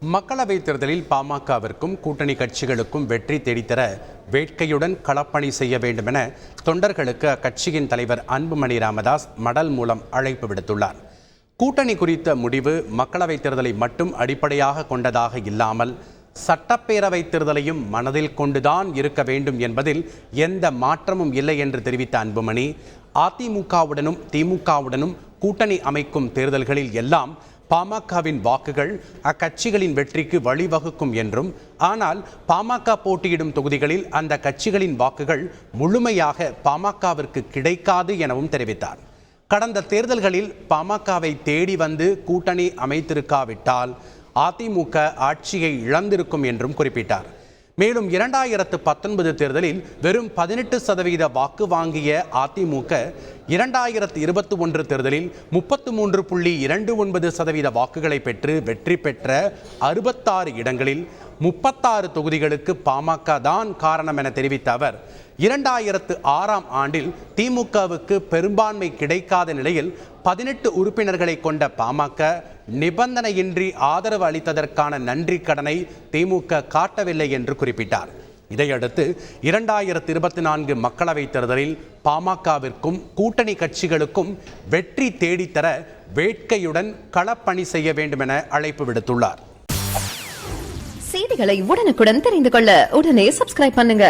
மக்களவைத் தேர்தலில் பாமகவிற்கும் கூட்டணி கட்சிகளுக்கும் வெற்றி தேடித்தர வேட்கையுடன் களப்பணி செய்ய வேண்டும் என தொண்டர்களுக்கு அக்கட்சியின் தலைவர் அன்புமணி ராமதாஸ் மடல் மூலம் அழைப்பு விடுத்துள்ளார். கூட்டணி குறித்த முடிவு மக்களவைத் தேர்தலை மட்டும் அடிப்படையாக கொண்டதாக இல்லாமல் சட்டப்பேரவைத் தேர்தலையும் மனதில் கொண்டுதான் இருக்க வேண்டும் என்பதில் எந்த மாற்றமும் இல்லை என்று தெரிவித்த அன்புமணி, அதிமுகவுடனும் திமுகவுடனும் கூட்டணி அமைக்கும் தேர்தல்களில் எல்லாம் பாமகவின் வாக்குகள் அக்கட்சிகளின் வெற்றிக்கு வழிவகுக்கும் என்றும், ஆனால் பாமக போட்டியிடும் தொகுதிகளில் அந்த கட்சிகளின் வாக்குகள் முழுமையாக பாமகவிற்கு கிடைக்காது எனவும் தெரிவித்தார். கடந்த தேர்தல்களில் பாமகவை தேடி வந்து கூட்டணி அமைத்திருக்காவிட்டால் அதிமுக ஆட்சியை இழந்திருக்கும் என்றும் குறிப்பிட்டார். மேலும் 2019 தேர்தலில் வெறும் 18% வாக்கு வாங்கிய அதிமுக 2021 தேர்தலில் 33.29% வாக்குகளை பெற்று வெற்றி பெற்ற 66 இடங்களில் 36 தொகுதிகளுக்கு பாமக தான் காரணம் என தெரிவித்த அவர், 2006ஆம் ஆண்டில் திமுகவுக்கு பெரும்பான்மை கிடைக்காத நிலையில் 18 உறுப்பினர்களை கொண்ட பாமக நிபந்தனையின்றி ஆதரவு அளித்ததற்கான நன்றி கடனை திமுக காட்டவில்லை என்று குறிப்பிட்டார். இதையடுத்து 2024 மக்களவைத் தேர்தலில் பாமகவிற்கும் கூட்டணி கட்சிகளுக்கும் வெற்றி தேடித்தர வேட்கையுடன் களப்பணி செய்ய வேண்டும் என அழைப்பு விடுத்துள்ளார். செய்திகளை உடனுக்குடன் தெரிந்து கொள்ள உடனே சப்ஸ்கிரைப் பண்ணுங்க.